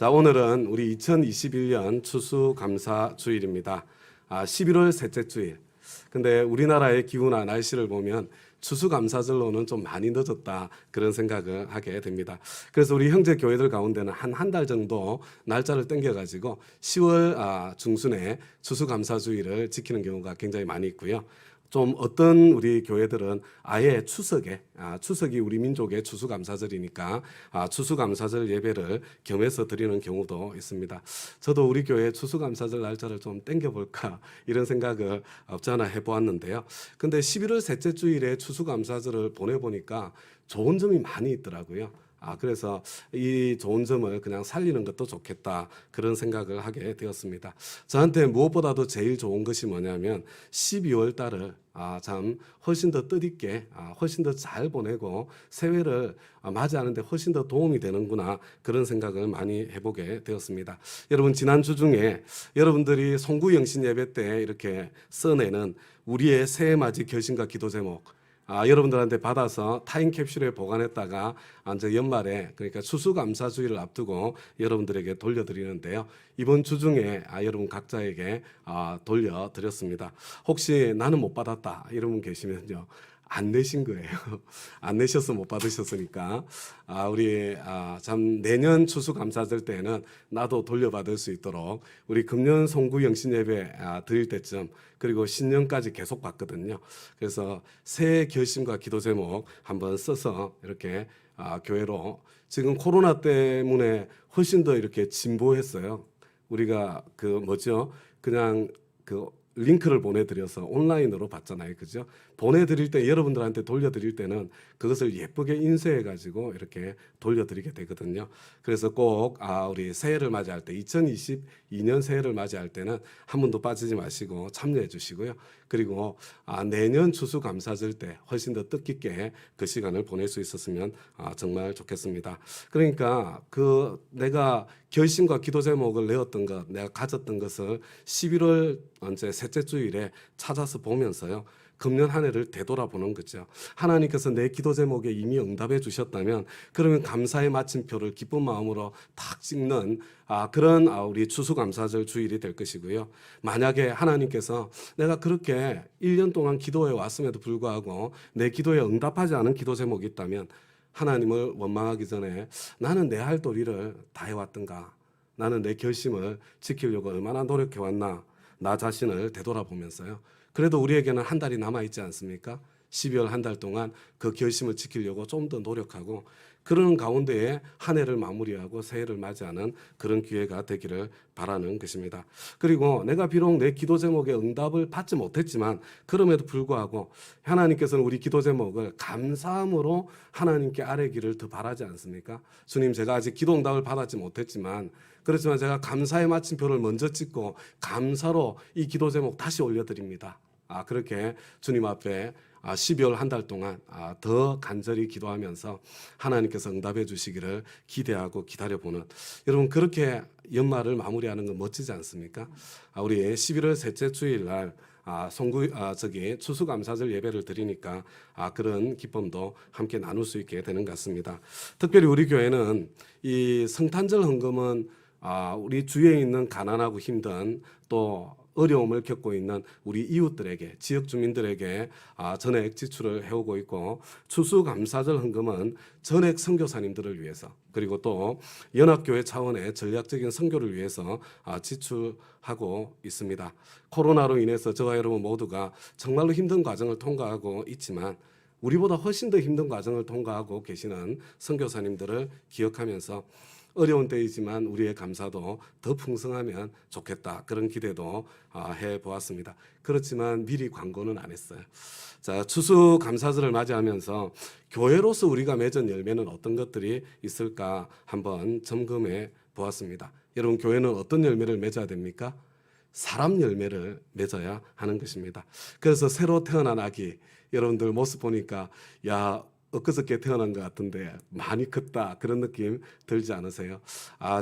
자, 오늘은 우리 2021년 추수감사 주일입니다. 11월 셋째 주일. 근데 우리나라의 기후나 날씨를 보면 추수감사절로는 좀 많이 늦었다 그런 생각을 하게 됩니다. 그래서 우리 형제 교회들 가운데는 한 달 정도 날짜를 당겨가지고 10월 중순에 추수감사주일을 지키는 경우가 굉장히 많이 있고요. 좀 어떤 우리 교회들은 아예 추석이 우리 민족의 추수감사절이니까 추수감사절 예배를 겸해서 드리는 경우도 있습니다. 저도 우리 교회 추수감사절 날짜를 좀 당겨볼까 이런 생각을 없지 않아 해보았는데요. 근데 11월 셋째 주일에 추수감사절을 보내보니까 좋은 점이 많이 있더라고요. 그래서 이 좋은 점을 그냥 살리는 것도 좋겠다 그런 생각을 하게 되었습니다. 저한테 무엇보다도 제일 좋은 것이 뭐냐면 12월 달을 참 훨씬 더 뜻있게 훨씬 더 잘 보내고 새해를 맞이하는데 훨씬 더 도움이 되는구나 그런 생각을 많이 해보게 되었습니다. 여러분 지난주 중에 여러분들이 송구영신 예배 때 이렇게 써내는 우리의 새해 맞이 결심과 기도 제목 여러분들한테 받아서 타임캡슐에 보관했다가 이제 연말에 그러니까 추수감사주의를 앞두고 여러분들에게 돌려드리는데요. 이번 주 중에 여러분 각자에게 돌려드렸습니다. 혹시 나는 못 받았다 이런 분 계시면요. 안 내신 거예요. 안 내셔서 못 받으셨으니까 우리 참 내년 추수감사절 때는 나도 돌려받을 수 있도록 우리 금년 송구 영신 예배 드릴 때쯤 그리고 신년까지 계속 받거든요. 그래서 새해 결심과 기도 제목 한번 써서 이렇게 교회로 지금 코로나 때문에 훨씬 더 이렇게 진보했어요. 우리가 그냥 링크를 보내드려서 온라인으로 받잖아요. 그죠? 보내드릴 때 여러분들한테 돌려드릴 때는 그것을 예쁘게 인쇄해가지고 이렇게 돌려드리게 되거든요. 그래서 꼭 우리 새해를 맞이할 때 2022년 새해를 맞이할 때는 한 번도 빠지지 마시고 참여해 주시고요. 그리고 내년 추수감사절 때 훨씬 더 뜻깊게 그 시간을 보낼 수 있었으면 정말 좋겠습니다. 그러니까 내가 결심과 기도 제목을 내었던 것, 내가 가졌던 것을 11월 언제 셋째 주일에 찾아서 보면서요. 금년 한 해를 되돌아보는 거죠. 하나님께서 내 기도 제목에 이미 응답해 주셨다면 그러면 감사의 마침표를 기쁜 마음으로 탁 찍는 그런 우리 추수감사절 주일이 될 것이고요. 만약에 하나님께서 내가 그렇게 1년 동안 기도해 왔음에도 불구하고 내 기도에 응답하지 않은 기도 제목이 있다면 하나님을 원망하기 전에 나는 내 할 도리를 다 해왔던가? 나는 내 결심을 지키려고 얼마나 노력해왔나? 나 자신을 되돌아보면서요. 그래도 우리에게는 한 달이 남아있지 않습니까? 12월 한 달 동안 그 결심을 지키려고 좀 더 노력하고 그런 가운데에 한 해를 마무리하고 새해를 맞이하는 그런 기회가 되기를 바라는 것입니다. 그리고 내가 비록 내 기도 제목에 응답을 받지 못했지만 그럼에도 불구하고 하나님께서는 우리 기도 제목을 감사함으로 하나님께 아뢰기를 더 바라지 않습니까? 주님, 제가 아직 기도 응답을 받았지 못했지만 그렇지만 제가 감사의 마침표를 먼저 찍고 감사로 이 기도 제목 다시 올려드립니다. 그렇게 주님 앞에 12월 한 달 동안 더 간절히 기도하면서 하나님께서 응답해 주시기를 기대하고 기다려보는 여러분 그렇게 연말을 마무리하는 건 멋지지 않습니까? 우리 11월 셋째 주일 날 추수감사절 예배를 드리니까 그런 기쁨도 함께 나눌 수 있게 되는 것 같습니다. 특별히 우리 교회는 이 성탄절 헌금은 우리 주위에 있는 가난하고 힘든 또 어려움을 겪고 있는 우리 이웃들에게 지역 주민들에게 전액 지출을 해오고 있고 추수감사절 헌금은 전액 선교사님들을 위해서 그리고 또 연합교회 차원의 전략적인 선교를 위해서 지출하고 있습니다. 코로나로 인해서 저와 여러분 모두가 정말로 힘든 과정을 통과하고 있지만 우리보다 훨씬 더 힘든 과정을 통과하고 계시는 선교사님들을 기억하면서 어려운 때이지만 우리의 감사도 더 풍성하면 좋겠다 그런 기대도 해보았습니다. 그렇지만 미리 광고는 안 했어요. 자, 추수감사절을 맞이하면서 교회로서 우리가 맺은 열매는 어떤 것들이 있을까 한번 점검해 보았습니다. 여러분 교회는 어떤 열매를 맺어야 됩니까? 사람 열매를 맺어야 하는 것입니다. 그래서 새로 태어난 아기 여러분들 모습 보니까 엊그저께 태어난 것 같은데 많이 컸다 그런 느낌 들지 않으세요?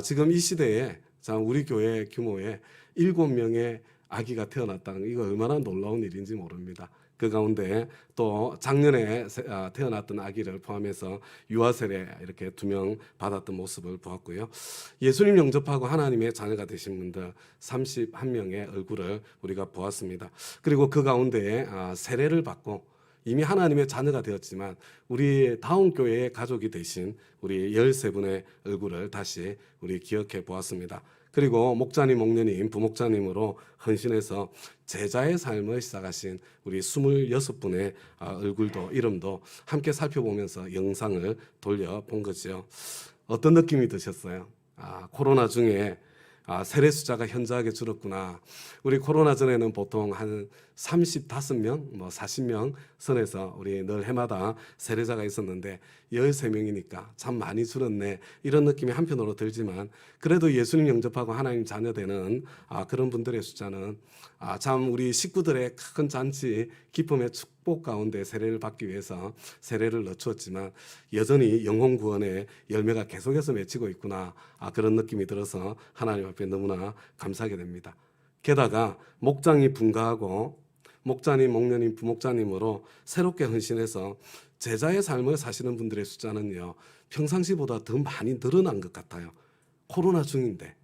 지금 이 시대에 우리 교회 규모에 7명의 아기가 태어났다는 이거 얼마나 놀라운 일인지 모릅니다. 그 가운데 또 작년에 태어났던 아기를 포함해서 유아 세례 이렇게 2명 받았던 모습을 보았고요. 예수님 영접하고 하나님의 자녀가 되신 분들 31명의 얼굴을 우리가 보았습니다. 그리고 그 가운데 세례를 받고 이미 하나님의 자녀가 되었지만 우리 다운교회의 가족이 되신 우리 13분의 얼굴을 다시 우리 기억해 보았습니다. 그리고 목자님, 목녀님, 부목자님으로 헌신해서 제자의 삶을 시작하신 우리 26분의 얼굴도 이름도 함께 살펴보면서 영상을 돌려본 거죠. 어떤 느낌이 드셨어요? 코로나 중에 세례 숫자가 현저하게 줄었구나. 우리 코로나 전에는 보통 한 35명, 40명 선에서 우리 늘 해마다 세례자가 있었는데 13명이니까 참 많이 줄었네. 이런 느낌이 한편으로 들지만 그래도 예수님 영접하고 하나님 자녀 되는 그런 분들의 숫자는 참 우리 식구들의 큰 잔치, 기쁨의 축복 가운데 세례를 받기 위해서 세례를 늦추었지만 여전히 영혼 구원의 열매가 계속해서 맺히고 있구나. 그런 느낌이 들어서 하나님 앞에 너무나 감사하게 됩니다. 게다가 목장이 분가하고 목자님, 목녀님, 부목자님으로 새롭게 헌신해서 제자의 삶을 사시는 분들의 숫자는요, 평상시보다 더 많이 늘어난 것 같아요. 코로나 중인데.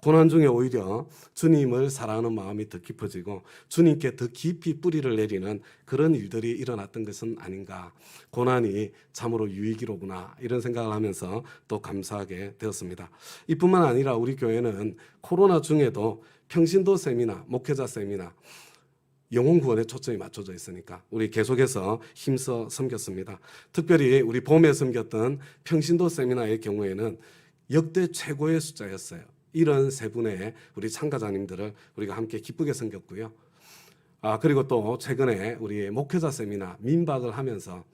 고난 중에 오히려 주님을 사랑하는 마음이 더 깊어지고 주님께 더 깊이 뿌리를 내리는 그런 일들이 일어났던 것은 아닌가. 고난이 참으로 유익이로구나 이런 생각을 하면서 또 감사하게 되었습니다. 이뿐만 아니라 우리 교회는 코로나 중에도 평신도 세미나, 목회자 세미나, 영혼 구원에 초점이 맞춰져 있으니까 우리 계속해서 힘써 섬겼습니다. 특별히 우리 봄에 섬겼던 평신도 세미나의 경우에는 역대 최고의 숫자였어요. 이런 3분의 우리 참가자님들을 우리가 함께 기쁘게 섬겼고요. 그리고 또 최근에 우리 목회자 세미나 민박을 하면서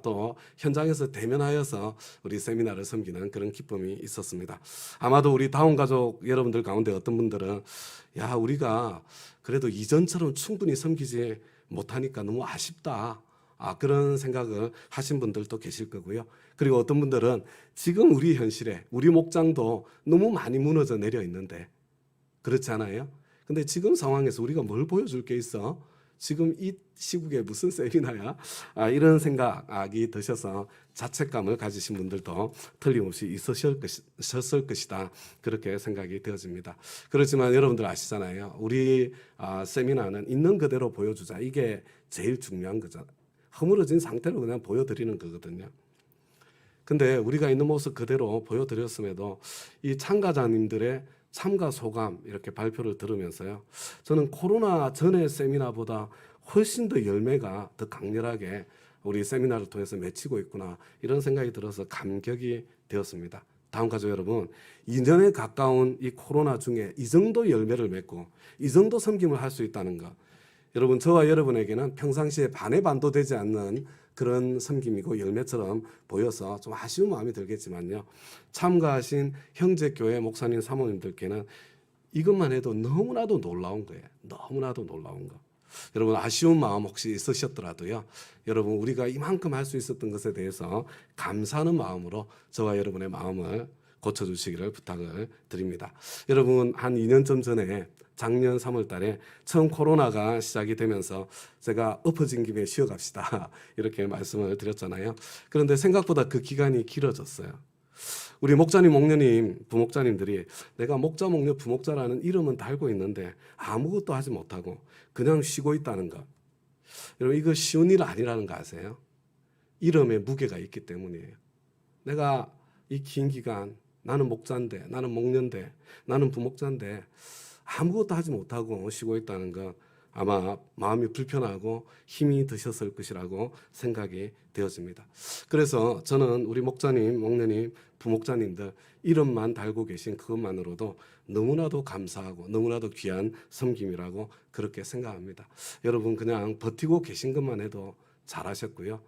또 현장에서 대면하여서 우리 세미나를 섬기는 그런 기쁨이 있었습니다. 아마도 우리 다운 가족 여러분들 가운데 어떤 분들은 우리가 그래도 이전처럼 충분히 섬기지 못하니까 너무 아쉽다. 그런 생각을 하신 분들도 계실 거고요. 그리고 어떤 분들은 지금 우리 현실에 우리 목장도 너무 많이 무너져 내려 있는데 그렇지 않아요? 근데 지금 상황에서 우리가 뭘 보여줄 게 있어? 지금 이 시국에 무슨 세미나야? 이런 생각이 드셔서 자책감을 가지신 분들도 틀림없이 있으셨을 것이다. 그렇게 생각이 되어집니다. 그렇지만 여러분들 아시잖아요. 우리 세미나는 있는 그대로 보여주자. 이게 제일 중요한 거죠. 허물어진 상태로 그냥 보여드리는 거거든요. 근데 우리가 있는 모습 그대로 보여드렸음에도 이 참가자님들의 참가 소감 이렇게 발표를 들으면서요. 저는 코로나 전의 세미나보다 훨씬 더 열매가 더 강렬하게 우리 세미나를 통해서 맺히고 있구나 이런 생각이 들어서 감격이 되었습니다. 다음 가족 여러분, 2년에 가까운 이 코로나 중에 이 정도 열매를 맺고 이 정도 섬김을 할 수 있다는 것, 여러분 저와 여러분에게는 평상시에 반의 반도 되지 않는 그런 섬김이고 열매처럼 보여서 좀 아쉬운 마음이 들겠지만요. 참가하신 형제교회 목사님 사모님들께는 이것만 해도 너무나도 놀라운 거예요. 너무나도 놀라운 거. 여러분 아쉬운 마음 혹시 있으셨더라도요. 여러분 우리가 이만큼 할 수 있었던 것에 대해서 감사하는 마음으로 저와 여러분의 마음을 고쳐주시기를 부탁을 드립니다. 여러분 한 2년쯤 전에 작년 3월 달에 처음 코로나가 시작이 되면서 제가 엎어진 김에 쉬어갑시다 이렇게 말씀을 드렸잖아요. 그런데 생각보다 그 기간이 길어졌어요. 우리 목자님, 목녀님, 부목자님들이 내가 목자, 목녀, 부목자라는 이름은 달고 있는데 아무것도 하지 못하고 그냥 쉬고 있다는 것. 여러분 이거 쉬운 일 아니라는 거 아세요? 이름에 무게가 있기 때문이에요. 내가 이 긴 기간 나는 목자인데, 나는 목녀인데, 나는 부목자인데 아무것도 하지 못하고 쉬고 있다는 것 아마 마음이 불편하고 힘이 드셨을 것이라고 생각이 되어집니다. 그래서 저는 우리 목자님, 목녀님, 부목자님들 이름만 달고 계신 그것만으로도 너무나도 감사하고 너무나도 귀한 섬김이라고 그렇게 생각합니다. 여러분 그냥 버티고 계신 것만 해도 잘하셨고요.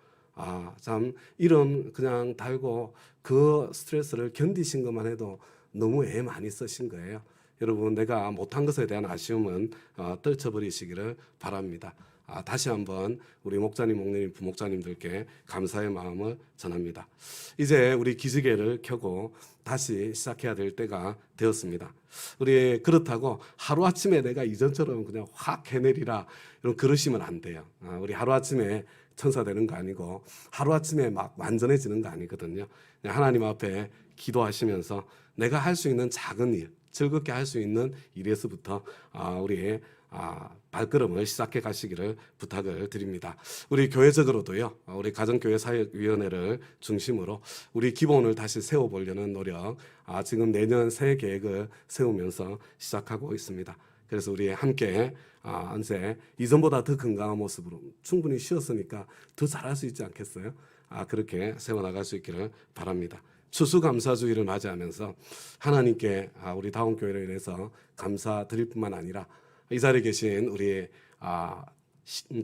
참 이름 그냥 달고 그 스트레스를 견디신 것만 해도 너무 애 많이 쓰신 거예요. 여러분 내가 못한 것에 대한 아쉬움은 떨쳐버리시기를 바랍니다. 다시 한번 우리 목자님, 목사님, 부목자님들께 감사의 마음을 전합니다. 이제 우리 기지개를 켜고 다시 시작해야 될 때가 되었습니다. 우리 그렇다고 하루아침에 내가 이전처럼 그냥 확 해내리라 이런 그러시면 안 돼요. 우리 하루아침에 천사 되는 거 아니고 하루아침에 막 완전해지는 거 아니거든요. 하나님 앞에 기도하시면서 내가 할 수 있는 작은 일, 즐겁게 할 수 있는 일에서부터 우리의 발걸음을 시작해 가시기를 부탁을 드립니다. 우리 교회적으로도요, 우리 가정교회 사역위원회를 중심으로 우리 기본을 다시 세워보려는 노력, 지금 내년 새해 계획을 세우면서 시작하고 있습니다. 그래서 우리 함께 이제 이전보다 더 건강한 모습으로 충분히 쉬었으니까 더 잘할 수 있지 않겠어요? 그렇게 세워나갈 수 있기를 바랍니다. 추수감사주의를 맞이하면서 하나님께 우리 다운교회로 인해서 감사드릴 뿐만 아니라 이 자리에 계신 우리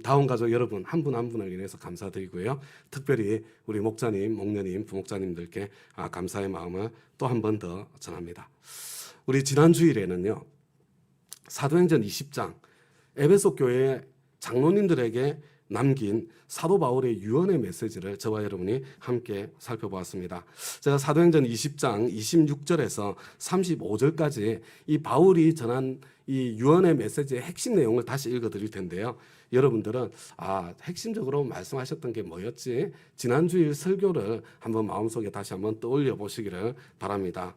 다운가족 여러분 한 분 한 분을 인해서 감사드리고요. 특별히 우리 목자님, 목녀님, 부목자님들께 감사의 마음을 또 한 번 더 전합니다. 우리 지난 주일에는요, 사도행전 20장 에베소 교회 장로님들에게 남긴 사도 바울의 유언의 메시지를 저와 여러분이 함께 살펴보았습니다. 제가 사도행전 20장 26절에서 35절까지 이 바울이 전한 이 유언의 메시지의 핵심 내용을 다시 읽어드릴 텐데요. 여러분들은 핵심적으로 말씀하셨던 게 뭐였지? 지난주일 설교를 한번 마음속에 다시 한번 떠올려 보시기를 바랍니다.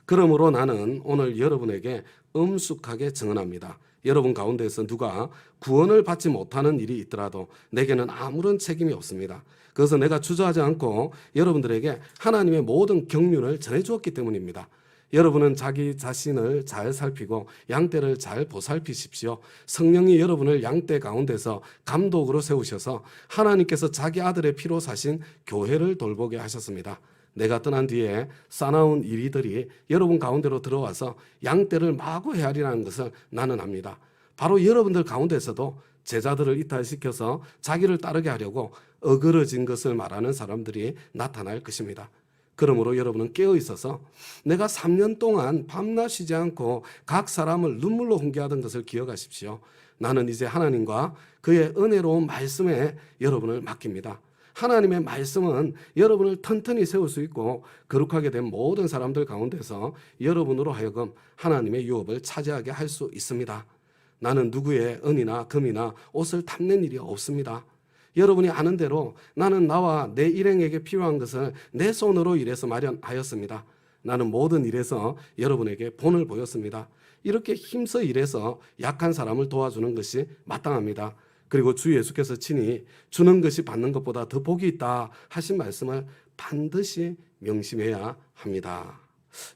그러므로 나는 오늘 여러분에게 엄숙하게 증언합니다. 여러분 가운데서 누가 구원을 받지 못하는 일이 있더라도 내게는 아무런 책임이 없습니다. 그래서 내가 주저하지 않고 여러분들에게 하나님의 모든 경륜을 전해주었기 때문입니다. 여러분은 자기 자신을 잘 살피고 양떼를 잘 보살피십시오. 성령이 여러분을 양떼 가운데서 감독으로 세우셔서 하나님께서 자기 아들의 피로 사신 교회를 돌보게 하셨습니다. 내가 떠난 뒤에 싸나운 이리들이 여러분 가운데로 들어와서 양떼를 마구 헤아리라는 것을 나는 압니다. 바로 여러분들 가운데서도 제자들을 이탈시켜서 자기를 따르게 하려고 어그러진 것을 말하는 사람들이 나타날 것입니다. 그러므로 여러분은 깨어 있어서 내가 3년 동안 밤낮 쉬지 않고 각 사람을 눈물로 훈계하던 것을 기억하십시오. 나는 이제 하나님과 그의 은혜로운 말씀에 여러분을 맡깁니다. 하나님의 말씀은 여러분을 튼튼히 세울 수 있고 거룩하게 된 모든 사람들 가운데서 여러분으로 하여금 하나님의 유업을 차지하게 할 수 있습니다. 나는 누구의 은이나 금이나 옷을 탐낸 일이 없습니다. 여러분이 아는 대로 나는 나와 내 일행에게 필요한 것을 내 손으로 일해서 마련하였습니다. 나는 모든 일에서 여러분에게 본을 보였습니다. 이렇게 힘써 일해서 약한 사람을 도와주는 것이 마땅합니다. 그리고 주 예수께서 친히 주는 것이 받는 것보다 더 복이 있다 하신 말씀을 반드시 명심해야 합니다.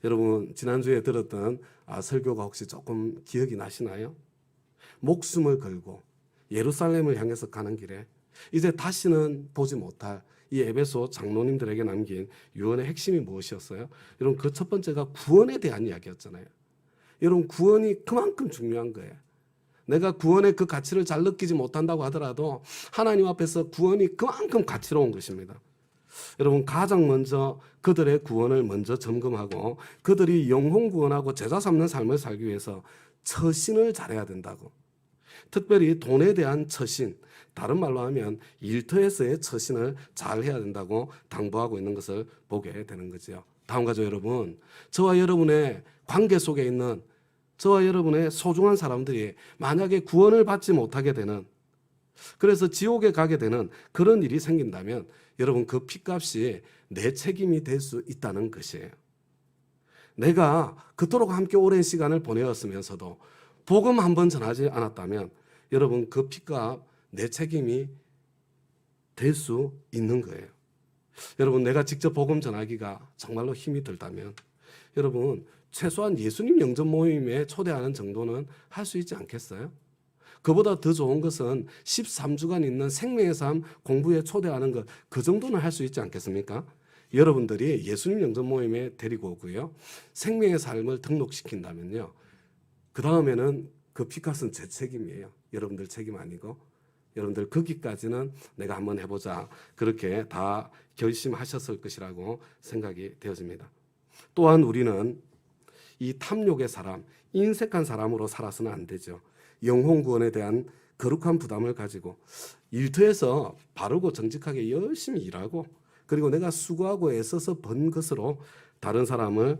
여러분 지난주에 들었던 설교가 혹시 조금 기억이 나시나요? 목숨을 걸고 예루살렘을 향해서 가는 길에 이제 다시는 보지 못할 이 에베소 장로님들에게 남긴 유언의 핵심이 무엇이었어요? 여러분 그 첫 번째가 구원에 대한 이야기였잖아요. 여러분 구원이 그만큼 중요한 거예요. 내가 구원의 그 가치를 잘 느끼지 못한다고 하더라도 하나님 앞에서 구원이 그만큼 가치로운 것입니다. 여러분 가장 먼저 그들의 구원을 먼저 점검하고 그들이 영혼 구원하고 제자 삼는 삶을 살기 위해서 처신을 잘해야 된다고. 특별히 돈에 대한 처신, 다른 말로 하면 일터에서의 처신을 잘 해야 된다고 당부하고 있는 것을 보게 되는 거죠. 다음 가족 여러분, 저와 여러분의 관계 속에 있는 저와 여러분의 소중한 사람들이 만약에 구원을 받지 못하게 되는, 그래서 지옥에 가게 되는 그런 일이 생긴다면 여러분 그 핏값이 내 책임이 될 수 있다는 것이에요. 내가 그토록 함께 오랜 시간을 보내었으면서도 복음 한 번 전하지 않았다면 여러분 그 핏값 내 책임이 될 수 있는 거예요. 여러분 내가 직접 복음 전하기가 정말로 힘이 들다면 여러분 최소한 예수님 영접 모임에 초대하는 정도는 할 수 있지 않겠어요? 그보다 더 좋은 것은 13주간 있는 생명의 삶 공부에 초대하는 것, 그 정도는 할 수 있지 않겠습니까? 여러분들이 예수님 영접 모임에 데리고 오고요, 생명의 삶을 등록시킨다면요, 그 다음에는 그 피값은 제 책임이에요. 여러분들 책임 아니고 여러분들 거기까지는 내가 한번 해보자, 그렇게 다 결심하셨을 것이라고 생각이 되어집니다. 또한 우리는 이 탐욕의 사람, 인색한 사람으로 살아서는 안 되죠. 영혼 구원에 대한 거룩한 부담을 가지고 일터에서 바르고 정직하게 열심히 일하고 그리고 내가 수고하고 애써서 번 것으로 다른 사람을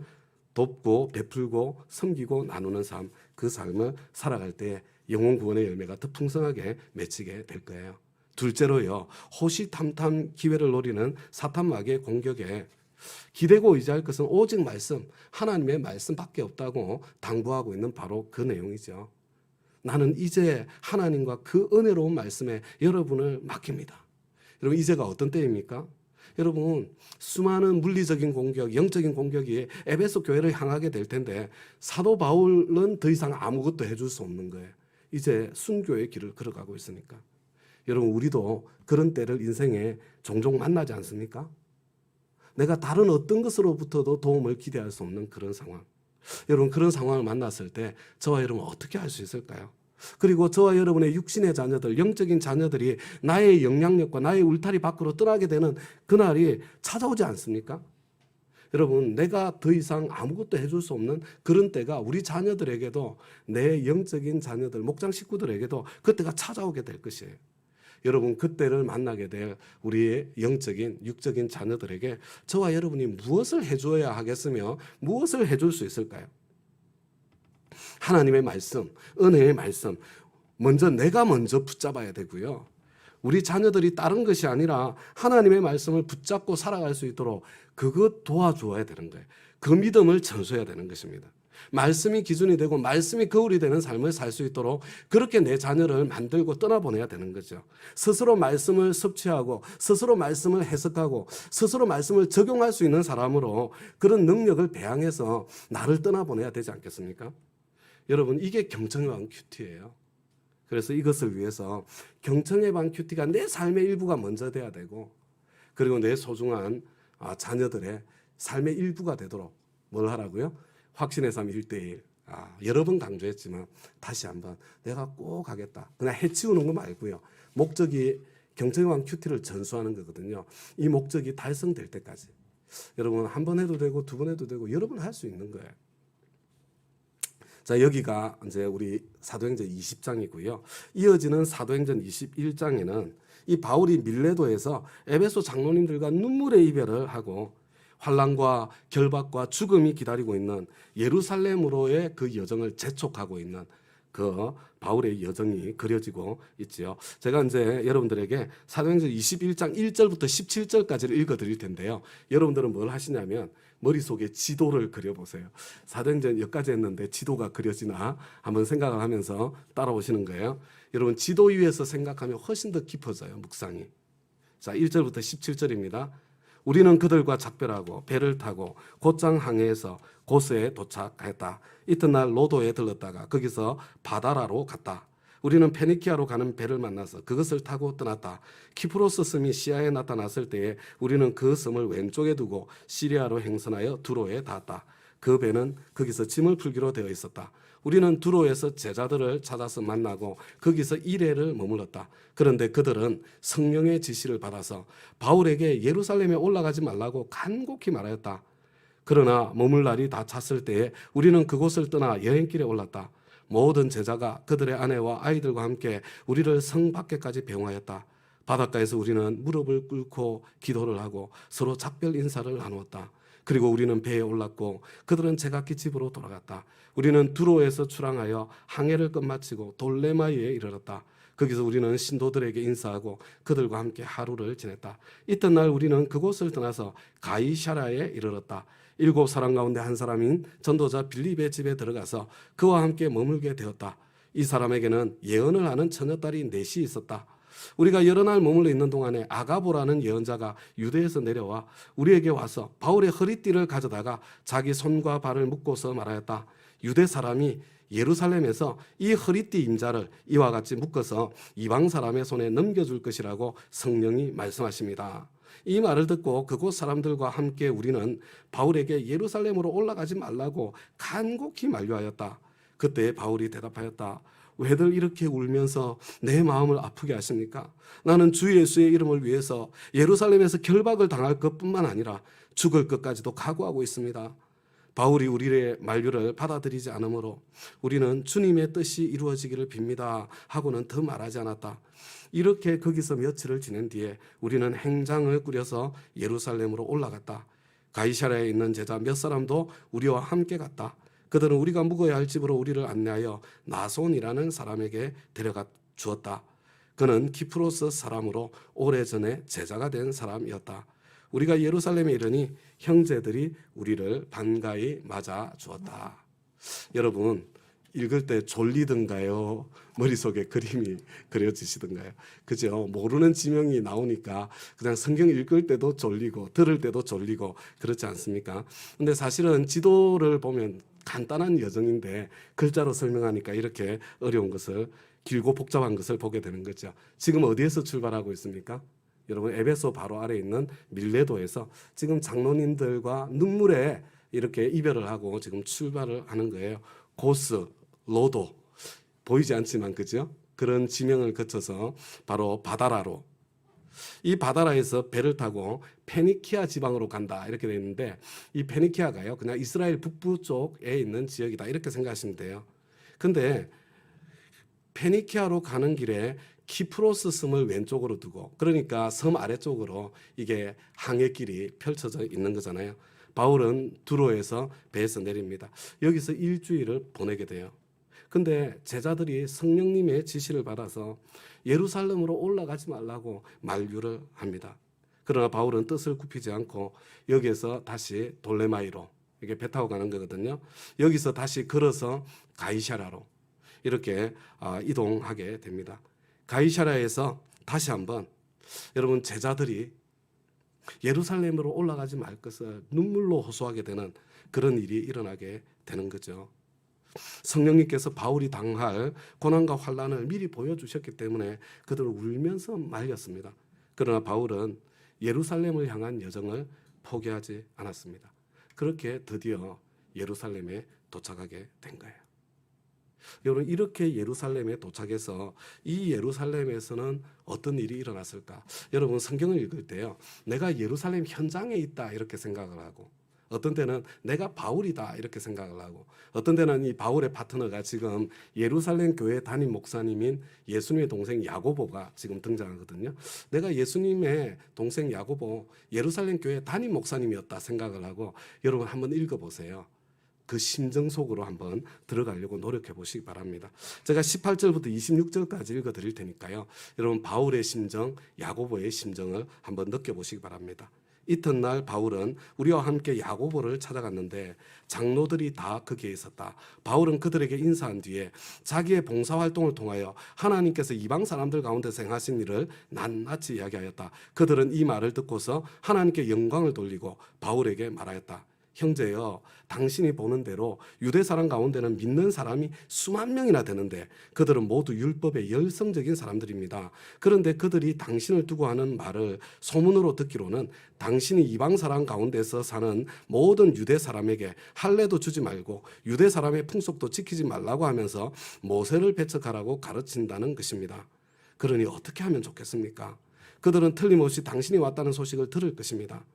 돕고 베풀고 섬기고 나누는 삶, 그 삶을 살아갈 때 영혼 구원의 열매가 더 풍성하게 맺히게 될 거예요. 둘째로요, 호시탐탐 기회를 노리는 사탄 마귀의 공격에 기대고 의지할 것은 오직 말씀, 하나님의 말씀밖에 없다고 당부하고 있는 바로 그 내용이죠. 나는 이제 하나님과 그 은혜로운 말씀에 여러분을 맡깁니다. 여러분, 이제가 어떤 때입니까? 여러분, 수많은 물리적인 공격, 영적인 공격이 에베소 교회를 향하게 될 텐데 사도 바울은 더 이상 아무것도 해줄 수 없는 거예요. 이제 순교의 길을 걸어가고 있으니까. 여러분, 우리도 그런 때를 인생에 종종 만나지 않습니까? 내가 다른 어떤 것으로부터도 도움을 기대할 수 없는 그런 상황. 여러분, 그런 상황을 만났을 때 저와 여러분 어떻게 할 수 있을까요? 그리고 저와 여러분의 육신의 자녀들, 영적인 자녀들이 나의 영향력과 나의 울타리 밖으로 떠나게 되는 그날이 찾아오지 않습니까? 여러분, 내가 더 이상 아무것도 해줄 수 없는 그런 때가 우리 자녀들에게도, 내 영적인 자녀들, 목장 식구들에게도 그때가 찾아오게 될 것이에요. 여러분, 그때를 만나게 될 우리의 영적인, 육적인 자녀들에게 저와 여러분이 무엇을 해줘야 하겠으며 무엇을 해줄 수 있을까요? 하나님의 말씀, 은혜의 말씀, 내가 먼저 붙잡아야 되고요. 우리 자녀들이 다른 것이 아니라 하나님의 말씀을 붙잡고 살아갈 수 있도록 그것 도와주어야 되는 거예요. 그 믿음을 전수해야 되는 것입니다. 말씀이 기준이 되고 말씀이 거울이 되는 삶을 살 수 있도록 그렇게 내 자녀를 만들고 떠나보내야 되는 거죠. 스스로 말씀을 섭취하고 스스로 말씀을 해석하고 스스로 말씀을 적용할 수 있는 사람으로 그런 능력을 배양해서 나를 떠나보내야 되지 않겠습니까? 여러분, 이게 경청의 방 큐티예요. 그래서 이것을 위해서 경청의 방 큐티가 내 삶의 일부가 먼저 돼야 되고 그리고 내 소중한 자녀들의 삶의 일부가 되도록 뭘 하라고요? 확신의 삶 1:1. 여러 번 강조했지만 다시 한번 내가 꼭 하겠다. 그냥 해치우는 거 말고요. 목적이 경청의 방 큐티를 전수하는 거거든요. 이 목적이 달성될 때까지. 여러분, 한 번 해도 되고 두 번 해도 되고 여러 번 할 수 있는 거예요. 자, 여기가 이제 우리 사도행전 20장이고요. 이어지는 사도행전 21장에는 이 바울이 밀레도에서 에베소 장로님들과 눈물의 이별을 하고 환난과 결박과 죽음이 기다리고 있는 예루살렘으로의 그 여정을 재촉하고 있는 그 바울의 여정이 그려지고 있지요. 제가 이제 여러분들에게 사도행전 21장 1절부터 17절까지를 읽어드릴 텐데요. 여러분들은 뭘 하시냐면 머릿속에 지도를 그려보세요. 사도행전 여기까지 했는데 지도가 그려지나 한번 생각을 하면서 따라오시는 거예요. 여러분, 지도 위에서 생각하면 훨씬 더 깊어져요, 묵상이. 자, 1절부터 17절입니다. 우리는 그들과 작별하고 배를 타고 곧장 항해해서 고스에 도착했다. 이튿날 로도에 들렀다가 거기서 바다라로 갔다. 우리는 페니키아로 가는 배를 만나서 그것을 타고 떠났다. 키프로스 섬이 시야에 나타났을 때에 우리는 그 섬을 왼쪽에 두고 시리아로 행선하여 두로에 닿았다. 그 배는 거기서 짐을 풀기로 되어 있었다. 우리는 두로에서 제자들을 찾아서 만나고 거기서 1회를 머물렀다. 그런데 그들은 성령의 지시를 받아서 바울에게 예루살렘에 올라가지 말라고 간곡히 말하였다. 그러나 머물 날이 다 찼을 때에 우리는 그곳을 떠나 여행길에 올랐다. 모든 제자가 그들의 아내와 아이들과 함께 우리를 성 밖에까지 배웅하였다. 바닷가에서 우리는 무릎을 꿇고 기도를 하고 서로 작별 인사를 나누었다. 그리고 우리는 배에 올랐고 그들은 제각기 집으로 돌아갔다. 우리는 두로에서 출항하여 항해를 끝마치고 돌레마이에 이르렀다. 거기서 우리는 신도들에게 인사하고 그들과 함께 하루를 지냈다. 이튿날 우리는 그곳을 떠나서 가이샤라에 이르렀다. 7사람 가운데 한 사람인 전도자 빌립의 집에 들어가서 그와 함께 머물게 되었다. 이 사람에게는 예언을 하는 처녀딸이 넷이 있었다. 우리가 여러 날 머물러 있는 동안에 아가보라는 예언자가 유대에서 내려와 우리에게 와서 바울의 허리띠를 가져다가 자기 손과 발을 묶고서 말하였다. 유대 사람이 예루살렘에서 이 허리띠 임자를 이와 같이 묶어서 이방 사람의 손에 넘겨줄 것이라고 성령이 말씀하십니다. 이 말을 듣고 그곳 사람들과 함께 우리는 바울에게 예루살렘으로 올라가지 말라고 간곡히 만류하였다. 그때 바울이 대답하였다. 왜들 이렇게 울면서 내 마음을 아프게 하십니까? 나는 주 예수의 이름을 위해서 예루살렘에서 결박을 당할 것뿐만 아니라 죽을 것까지도 각오하고 있습니다. 바울이 우리의 만류를 받아들이지 않으므로 우리는 주님의 뜻이 이루어지기를 빕니다 하고는 더 말하지 않았다. 이렇게 거기서 며칠을 지낸 뒤에 우리는 행장을 꾸려서 예루살렘으로 올라갔다. 가이사랴에 있는 제자 몇 사람도 우리와 함께 갔다. 그들은 우리가 묵어야 할 집으로 우리를 안내하여 나손이라는 사람에게 데려가 주었다. 그는 키프로스 사람으로 오래전에 제자가 된 사람이었다. 우리가 예루살렘에 이르니 형제들이 우리를 반가이 맞아 주었다. 여러분, 읽을 때 졸리던가요? 머릿속에 그림이 그려지시던가요? 그죠? 모르는 지명이 나오니까 그냥 성경 읽을 때도 졸리고 들을 때도 졸리고 그렇지 않습니까? 근데 사실은 지도를 보면 간단한 여정인데 글자로 설명하니까 이렇게 어려운 것을, 길고 복잡한 것을 보게 되는 거죠. 지금 어디에서 출발하고 있습니까? 여러분, 에베소 바로 아래에 있는 밀레도에서 지금 장로님들과 눈물에 이렇게 이별을 하고 지금 출발을 하는 거예요. 고스, 로도, 보이지 않지만 그죠? 그런 지명을 거쳐서 바로 바다라로, 이 바다라에서 배를 타고 페니키아 지방으로 간다 이렇게 되어 있는데, 이 페니키아가요 그냥 이스라엘 북부 쪽에 있는 지역이다 이렇게 생각하시면 돼요. 근데 페니키아로 가는 길에 키프로스 섬을 왼쪽으로 두고, 그러니까 섬 아래쪽으로 이게 항해길이 펼쳐져 있는 거잖아요. 바울은 두로에서 배에서 내립니다. 여기서 일주일을 보내게 돼요. 근데 제자들이 성령님의 지시를 받아서 예루살렘으로 올라가지 말라고 만류를 합니다. 그러나 바울은 뜻을 굽히지 않고 여기에서 다시 돌레마이로, 이게 배 타고 가는 거거든요. 여기서 다시 걸어서 가이사랴로 이렇게 이동하게 됩니다. 가이사랴에서 다시 한번 여러분, 제자들이 예루살렘으로 올라가지 말 것을 눈물로 호소하게 되는 그런 일이 일어나게 되는 거죠. 성령님께서 바울이 당할 고난과 환난을 미리 보여주셨기 때문에 그들을 울면서 말렸습니다. 그러나 바울은 예루살렘을 향한 여정을 포기하지 않았습니다. 그렇게 드디어 예루살렘에 도착하게 된 거예요. 여러분, 이렇게 예루살렘에 도착해서 이 예루살렘에서는 어떤 일이 일어났을까? 여러분, 성경을 읽을 때요, 내가 예루살렘 현장에 있다 이렇게 생각을 하고, 어떤 때는 내가 바울이다 이렇게 생각을 하고, 어떤 때는 이 바울의 파트너가 지금 예루살렘 교회 담임 목사님인 예수님의 동생 야고보가 지금 등장하거든요. 내가 예수님의 동생 야고보 예루살렘 교회 담임 목사님이었다 생각을 하고, 여러분 한번 읽어보세요. 그 심정 속으로 한번 들어가려고 노력해 보시기 바랍니다. 제가 18절부터 26절까지 읽어 드릴 테니까요, 여러분 바울의 심정, 야고보의 심정을 한번 느껴보시기 바랍니다. 이튿날 바울은 우리와 함께 야고보를 찾아갔는데 장로들이 다 거기에 있었다. 바울은 그들에게 인사한 뒤에 자기의 봉사활동을 통하여 하나님께서 이방 사람들 가운데서 행하신 일을 낱낱이 이야기하였다. 그들은 이 말을 듣고서 하나님께 영광을 돌리고 바울에게 말하였다. 형제여, 당신이 보는 대로 유대 사람 가운데는 믿는 사람이 수만 명이나 되는데 그들은 모두 율법의 열성적인 사람들입니다. 그런데 그들이 당신을 두고 하는 말을 소문으로 듣기로는 당신이 이방 사람 가운데서 사는 모든 유대 사람에게 할례도 주지 말고 유대 사람의 풍속도 지키지 말라고 하면서 모세를 배척하라고 가르친다는 것입니다. 그러니 어떻게 하면 좋겠습니까? 그들은 틀림없이 당신이 왔다는 소식을 들을 것입니다.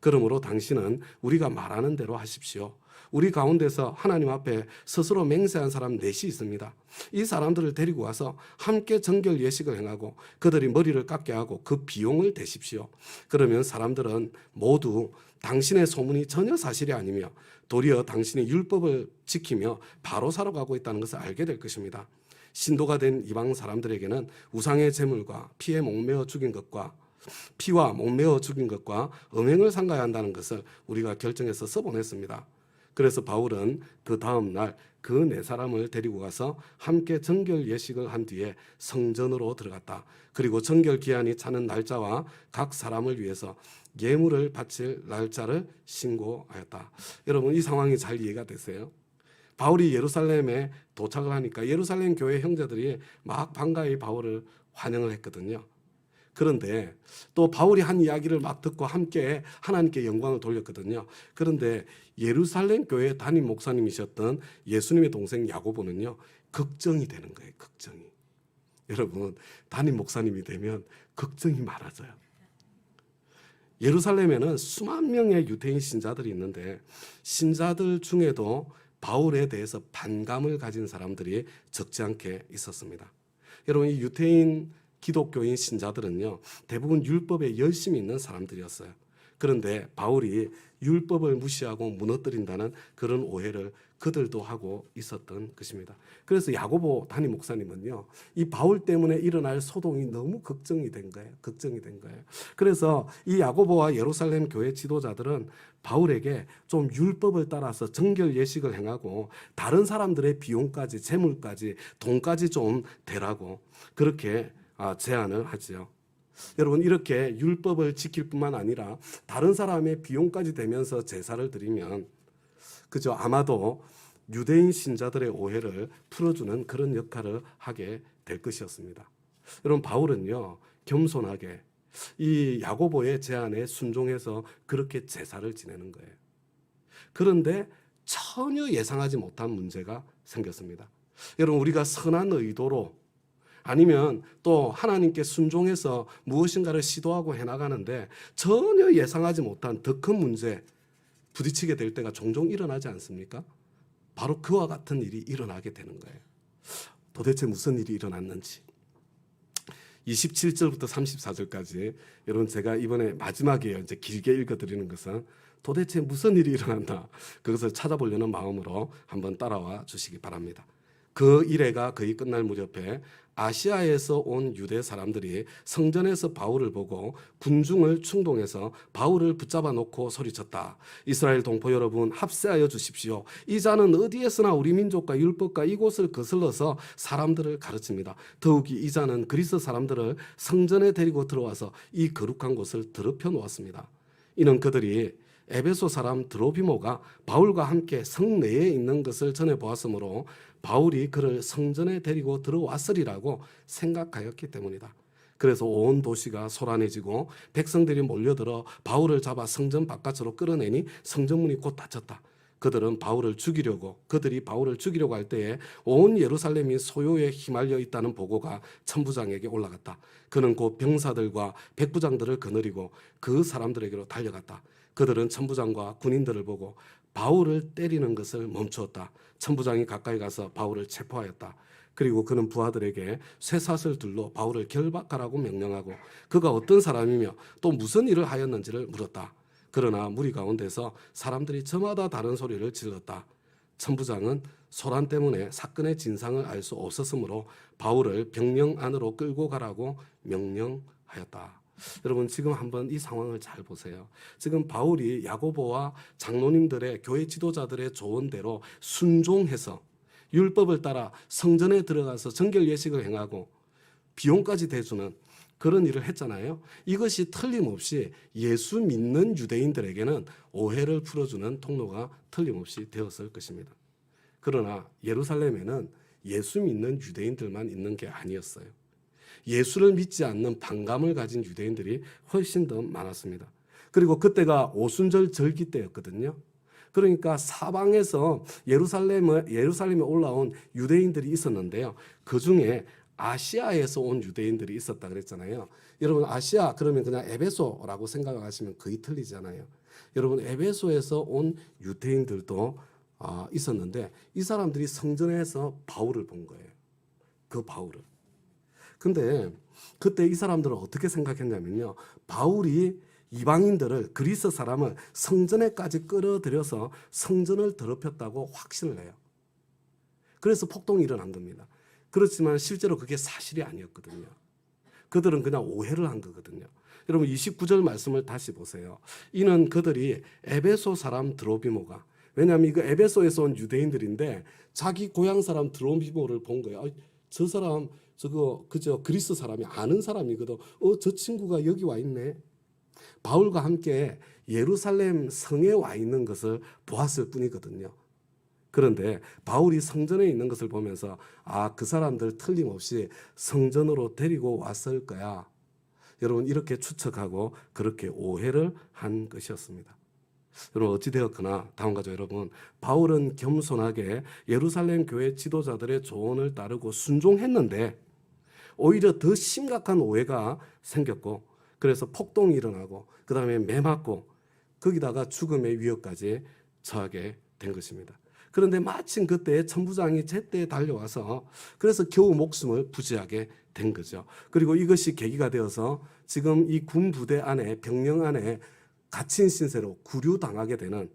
그러므로 당신은 우리가 말하는 대로 하십시오. 우리 가운데서 하나님 앞에 스스로 맹세한 사람 넷이 있습니다. 이 사람들을 데리고 와서 함께 정결 예식을 행하고 그들이 머리를 깎게 하고 그 비용을 대십시오. 그러면 사람들은 모두 당신의 소문이 전혀 사실이 아니며 도리어 당신이 율법을 지키며 바로 살아가고 있다는 것을 알게 될 것입니다. 신도가 된 이방 사람들에게는 우상의 제물과 피에 목매어 죽인 것과 피와 목매어 죽인 것과 음행을 삼가야 한다는 것을 우리가 결정해서 써보냈습니다. 그래서 바울은 그 다음 날 그 네 사람을 데리고 가서 함께 정결 예식을 한 뒤에 성전으로 들어갔다. 그리고 정결 기한이 차는 날짜와 각 사람을 위해서 예물을 바칠 날짜를 신고하였다. 여러분, 이 상황이 잘 이해가 되세요? 바울이 예루살렘에 도착을 하니까 예루살렘 교회 형제들이 막 반가이 바울을 환영을 했거든요. 그런데 또 바울이 한 이야기를 막 듣고 함께 하나님께 영광을 돌렸거든요. 그런데 예루살렘 교회 담임 목사님이셨던 예수님의 동생 야고보는요, 걱정이 되는 거예요. 걱정이. 여러분, 담임 목사님이 되면 걱정이 많아져요. 예루살렘에는 수만 명의 유대인 신자들이 있는데 신자들 중에도 바울에 대해서 반감을 가진 사람들이 적지 않게 있었습니다. 여러분, 이 유대인 기독교인 신자들은요, 대부분 율법에 열심히 있는 사람들이었어요. 그런데 바울이 율법을 무시하고 무너뜨린다는 그런 오해를 그들도 하고 있었던 것입니다. 그래서 야고보 담임 목사님은요, 이 바울 때문에 일어날 소동이 너무 걱정이 된 거예요. 그래서 이 야고보와 예루살렘 교회 지도자들은 바울에게 좀 율법을 따라서 정결 예식을 행하고 다른 사람들의 비용까지, 재물까지, 돈까지 좀 대라고 그렇게 제안을 하지요. 여러분, 이렇게 율법을 지킬 뿐만 아니라 다른 사람의 비용까지 대면서 제사를 드리면 그저 아마도 유대인 신자들의 오해를 풀어주는 그런 역할을 하게 될 것이었습니다. 여러분, 바울은요, 겸손하게 이 야고보의 제안에 순종해서 그렇게 제사를 지내는 거예요. 그런데 전혀 예상하지 못한 문제가 생겼습니다. 여러분, 우리가 선한 의도로 아니면 또 하나님께 순종해서 무엇인가를 시도하고 해나가는데 전혀 예상하지 못한 더 큰 문제 부딪히게 될 때가 종종 일어나지 않습니까? 바로 그와 같은 일이 일어나게 되는 거예요. 도대체 무슨 일이 일어났는지 27절부터 34절까지 여러분, 제가 이번에 마지막에 이제 길게 읽어드리는 것은 도대체 무슨 일이 일어났나 그것을 찾아보려는 마음으로 한번 따라와 주시기 바랍니다. 그 이래가 거의 끝날 무렵에 아시아에서 온 유대 사람들이 성전에서 바울을 보고 군중을 충동해서 바울을 붙잡아 놓고 소리쳤다. 이스라엘 동포 여러분, 합세하여 주십시오. 이 자는 어디에서나 우리 민족과 율법과 이곳을 거슬러서 사람들을 가르칩니다. 더욱이 이 자는 그리스 사람들을 성전에 데리고 들어와서 이 거룩한 곳을 더럽혀 놓았습니다. 이는 그들이 에베소 사람 드로비모가 바울과 함께 성내에 있는 것을 전해 보았으므로 바울이 그를 성전에 데리고 들어왔으리라고 생각하였기 때문이다. 그래서 온 도시가 소란해지고 백성들이 몰려들어 바울을 잡아 성전 바깥으로 끌어내니 성전문이 곧 닫혔다. 그들이 바울을 죽이려고 할 때에 온 예루살렘이 소요에 휘말려 있다는 보고가 천부장에게 올라갔다. 그는 곧 병사들과 백부장들을 거느리고 그 사람들에게로 달려갔다. 그들은 천부장과 군인들을 보고 바울을 때리는 것을 멈추었다. 천부장이 가까이 가서 바울을 체포하였다. 그리고 그는 부하들에게 쇠사슬 둘로 바울을 결박하라고 명령하고 그가 어떤 사람이며 또 무슨 일을 하였는지를 물었다. 그러나 무리 가운데서 사람들이 저마다 다른 소리를 질렀다. 천부장은 소란 때문에 사건의 진상을 알 수 없었으므로 바울을 병영 안으로 끌고 가라고 명령하였다. 여러분, 지금 한번 이 상황을 잘 보세요. 지금 바울이 야고보와 장로님들의 교회 지도자들의 조언대로 순종해서 율법을 따라 성전에 들어가서 정결 예식을 행하고 비용까지 대주는 그런 일을 했잖아요. 이것이 틀림없이 예수 믿는 유대인들에게는 오해를 풀어주는 통로가 틀림없이 되었을 것입니다. 그러나 예루살렘에는 예수 믿는 유대인들만 있는 게 아니었어요. 예수를 믿지 않는 반감을 가진 유대인들이 훨씬 더 많았습니다. 그리고 그때가 오순절 절기 때였거든요. 그러니까 사방에서 예루살렘에 올라온 유대인들이 있었는데요. 그 중에 아시아에서 온 유대인들이 있었다 그랬잖아요. 여러분, 아시아 그러면 그냥 에베소라고 생각하시면 거의 틀리잖아요. 여러분, 에베소에서 온 유대인들도 있었는데 이 사람들이 성전에서 바울을 본 거예요. 그 바울을. 근데 그때 이 사람들은 어떻게 생각했냐면요. 바울이 이방인들을, 그리스 사람을 성전에까지 끌어들여서 성전을 더럽혔다고 확신을 해요. 그래서 폭동이 일어난 겁니다. 그렇지만 실제로 그게 사실이 아니었거든요. 그들은 그냥 오해를 한 거거든요. 여러분, 29절 말씀을 다시 보세요. 이는 그들이 에베소 사람 드로비모가, 왜냐하면 이거 에베소에서 온 유대인들인데 자기 고향 사람 드로비모를 본 거예요. 저 사람 그저 그리스 사람이 아는 사람이거든. 저 친구가 여기 와 있네. 바울과 함께 예루살렘 성에 와 있는 것을 보았을 뿐이거든요. 그런데 바울이 성전에 있는 것을 보면서 그 사람들 틀림없이 성전으로 데리고 왔을 거야. 여러분, 이렇게 추측하고 그렇게 오해를 한 것이었습니다. 여러분, 어찌되었거나 다음과 같이 여러분, 바울은 겸손하게 예루살렘 교회 지도자들의 조언을 따르고 순종했는데 오히려 더 심각한 오해가 생겼고 그래서 폭동이 일어나고 그 다음에 매 맞고 거기다가 죽음의 위협까지 처하게 된 것입니다. 그런데 마침 그때 천부장이 제때 달려와서 그래서 겨우 목숨을 부지하게 된 거죠. 그리고 이것이 계기가 되어서 지금 이 군 부대 안에 병영 안에 갇힌 신세로 구류당하게 되는,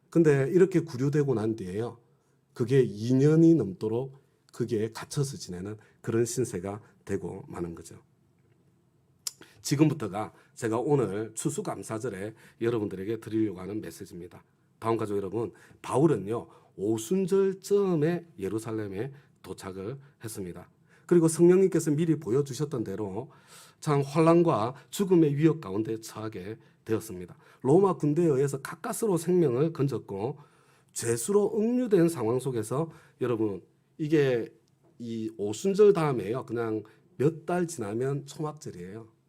근데 이렇게 구류되고 난 뒤에요, 그게 2년이 넘도록 그게 갇혀서 지내는 그런 신세가 되고 마는 거죠. 지금부터가 제가 오늘 추수감사절에 여러분들에게 드리려고 하는 메시지입니다. 다음과 같이 여러분, 바울은요 오순절쯤에 예루살렘에 도착을 했습니다. 그리고 성령님께서 미리 보여주셨던 대로 참 환난과 죽음의 위협 가운데 처하게 되었습니다. 로마 군대에 의해서 가까스로 생명을 건졌고 죄수로 억류된 상황 속에서 여러분, 이게 이 오순절 다음에요 그냥 몇 달 지나면 초막절이에요.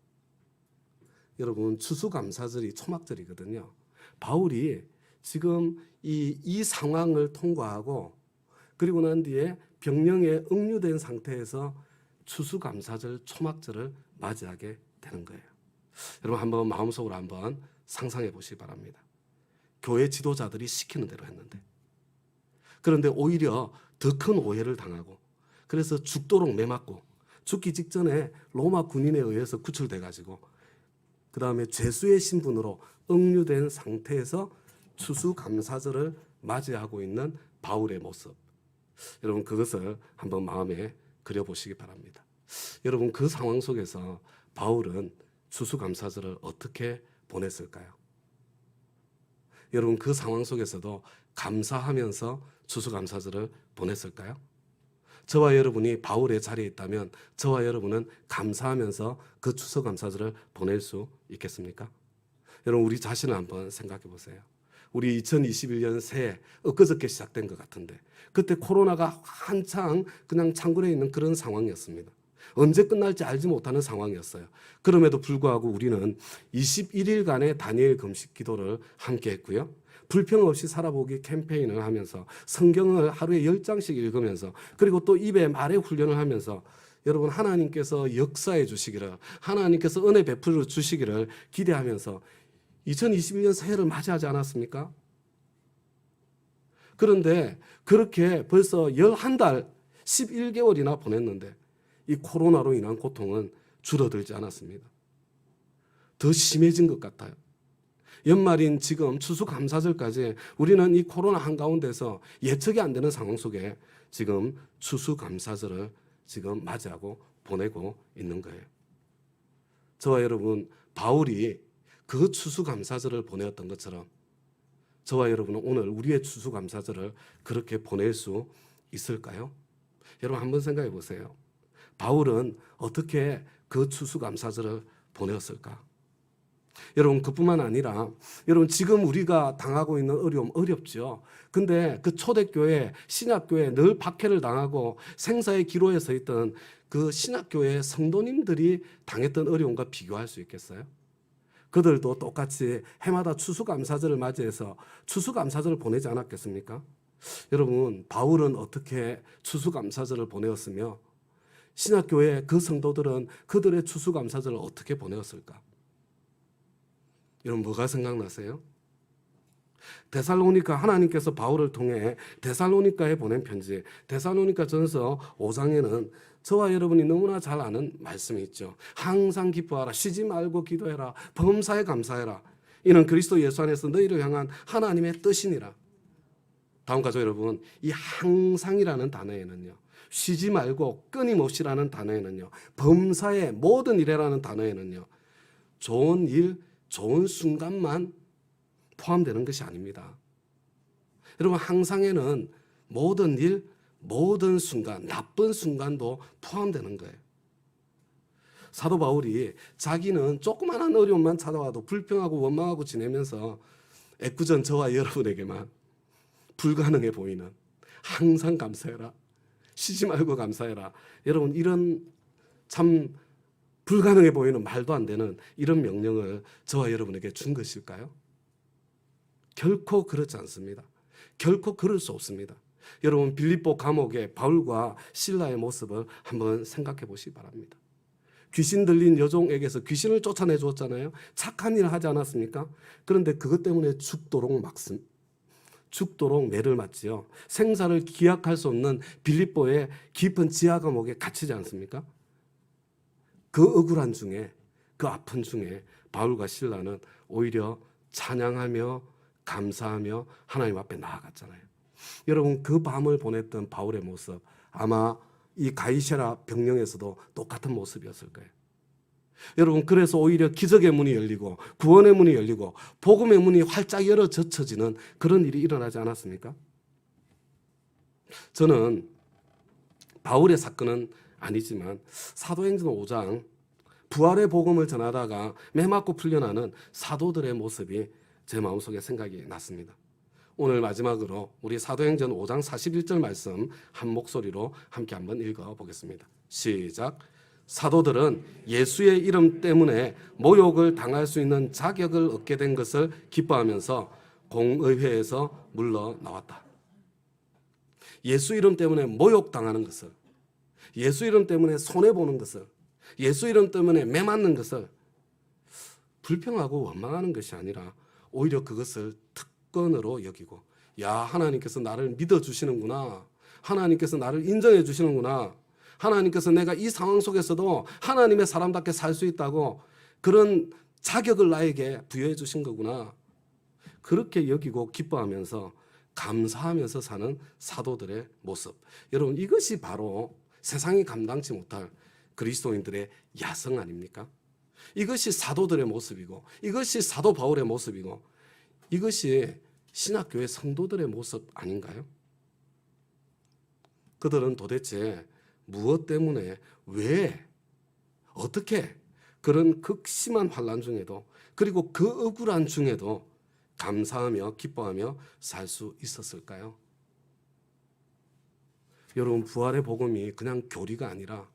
여러분, 추수감사절이 초막절이거든요. 바울이 지금 이 상황을 통과하고 그리고 난 뒤에 병령에 억류된 상태에서 추수감사절 초막절을 맞이하게 되는 거예요. 여러분, 한번 마음속으로 한번 상상해 보시기 바랍니다. 교회 지도자들이 시키는 대로 했는데, 그런데 오히려 더 큰 오해를 당하고 그래서 죽도록 매맞고 죽기 직전에 로마 군인에 의해서 구출돼 가지고 그 다음에 죄수의 신분으로 억류된 상태에서 추수감사절을 맞이하고 있는 바울의 모습, 여러분 그것을 한번 마음에 그려보시기 바랍니다. 여러분, 그 상황 속에서 바울은 추수감사절을 어떻게 보냈을까요? 여러분, 그 상황 속에서도 감사하면서 추수감사절을 보냈을까요? 저와 여러분이 바울의 자리에 있다면 저와 여러분은 감사하면서 그 추수감사절을 보낼 수 있겠습니까? 여러분, 우리 자신을 한번 생각해 보세요. 우리 2021년 새해 엊그저께 시작된 것 같은데 그때 코로나가 한창 그냥 창궐해 있는 그런 상황이었습니다. 언제 끝날지 알지 못하는 상황이었어요. 그럼에도 불구하고 우리는 21일간의 다니엘 금식 기도를 함께 했고요. 불평 없이 살아보기 캠페인을 하면서 성경을 하루에 10장씩 읽으면서 그리고 또 입에 말의 훈련을 하면서 여러분, 하나님께서 역사해 주시기를, 하나님께서 은혜 베풀어 주시기를 기대하면서 2021년 새해를 맞이하지 않았습니까? 그런데 그렇게 벌써 11달, 11개월이나 보냈는데 이 코로나로 인한 고통은 줄어들지 않았습니다. 더 심해진 것 같아요. 연말인 지금 추수감사절까지 우리는 이 코로나 한가운데서 예측이 안 되는 상황 속에 지금 추수감사절을 지금 맞이하고 보내고 있는 거예요. 저와 여러분, 바울이 그 추수감사절을 보내었던 것처럼 저와 여러분은 오늘 우리의 추수감사절을 그렇게 보낼 수 있을까요? 여러분, 한번 생각해 보세요. 바울은 어떻게 그 추수감사절을 보냈을까? 여러분, 그뿐만 아니라 여러분, 지금 우리가 당하고 있는 어려움 어렵죠. 근데 그 초대교회, 신약교회 늘 박해를 당하고 생사의 기로에 서 있던 그 신약교회 성도님들이 당했던 어려움과 비교할 수 있겠어요? 그들도 똑같이 해마다 추수감사절을 맞이해서 추수감사절을 보내지 않았겠습니까? 여러분, 바울은 어떻게 추수감사절을 보내었으며 신약교회 그 성도들은 그들의 추수감사절을 어떻게 보내었을까? 여러분, 뭐가 생각나세요? 데살로니가, 하나님께서 바울을 통해 데살로니가에 보낸 편지 데살로니가 전서 5장에는 저와 여러분이 너무나 잘 아는 말씀이 있죠. 항상 기뻐하라, 쉬지 말고 기도해라, 범사에 감사해라. 이는 그리스도 예수 안에서 너희를 향한 하나님의 뜻이니라. 다음 가죠. 여러분, 이 항상이라는 단어에는요, 쉬지 말고 끊임없이라는 단어에는요, 범사에 모든 일이라는 단어에는요, 좋은 일, 좋은 순간만 포함되는 것이 아닙니다. 여러분, 항상에는 모든 일, 모든 순간, 나쁜 순간도 포함되는 거예요. 사도 바울이 자기는 조그마한 어려움만 찾아와도 불평하고 원망하고 지내면서 애꿎은 저와 여러분에게만 불가능해 보이는, 항상 감사해라, 쉬지 말고 감사해라. 여러분, 이런 참 불가능해 보이는, 말도 안 되는 이런 명령을 저와 여러분에게 준 것일까요? 결코 그렇지 않습니다. 결코 그럴 수 없습니다. 여러분, 빌립보 감옥의 바울과 실라의 모습을 한번 생각해 보시기 바랍니다. 귀신 들린 여종에게서 귀신을 쫓아내 주었잖아요. 착한 일을 하지 않았습니까? 그런데 그것 때문에 죽도록 매를 맞지요. 생사를 기약할 수 없는 빌립보의 깊은 지하 감옥에 갇히지 않습니까? 그 억울한 중에, 그 아픈 중에 바울과 실라는 오히려 찬양하며 감사하며 하나님 앞에 나아갔잖아요. 여러분, 그 밤을 보냈던 바울의 모습, 아마 이 가이사랴 병영에서도 똑같은 모습이었을 거예요. 여러분, 그래서 오히려 기적의 문이 열리고 구원의 문이 열리고 복음의 문이 활짝 열어 젖혀지는 그런 일이 일어나지 않았습니까? 저는 바울의 사건은 아니지만 사도행전 5장 부활의 복음을 전하다가 매 맞고 풀려나는 사도들의 모습이 제 마음속에 생각이 났습니다. 오늘 마지막으로 우리 사도행전 5장 41절 말씀 한 목소리로 함께 한번 읽어보겠습니다. 시작. 사도들은 예수의 이름 때문에 모욕을 당할 수 있는 자격을 얻게 된 것을 기뻐하면서 공의회에서 물러나왔다. 예수 이름 때문에 모욕당하는 것을, 예수 이름 때문에 손해보는 것을, 예수 이름 때문에 매맞는 것을 불평하고 원망하는 것이 아니라 오히려 그것을 특권으로 여기고, 야, 하나님께서 나를 믿어주시는구나, 하나님께서 나를 인정해 주시는구나, 하나님께서 내가 이 상황 속에서도 하나님의 사람답게 살 수 있다고 그런 자격을 나에게 부여해 주신 거구나, 그렇게 여기고 기뻐하면서 감사하면서 사는 사도들의 모습. 여러분, 이것이 바로 세상이 감당치 못할 그리스도인들의 야성 아닙니까? 이것이 사도들의 모습이고, 이것이 사도 바울의 모습이고, 이것이 신학교의 성도들의 모습 아닌가요? 그들은 도대체 무엇 때문에, 왜, 어떻게 그런 극심한 환난 중에도, 그리고 그 억울한 중에도 감사하며 기뻐하며 살 수 있었을까요? 여러분, 부활의 복음이 그냥 교리가 아니라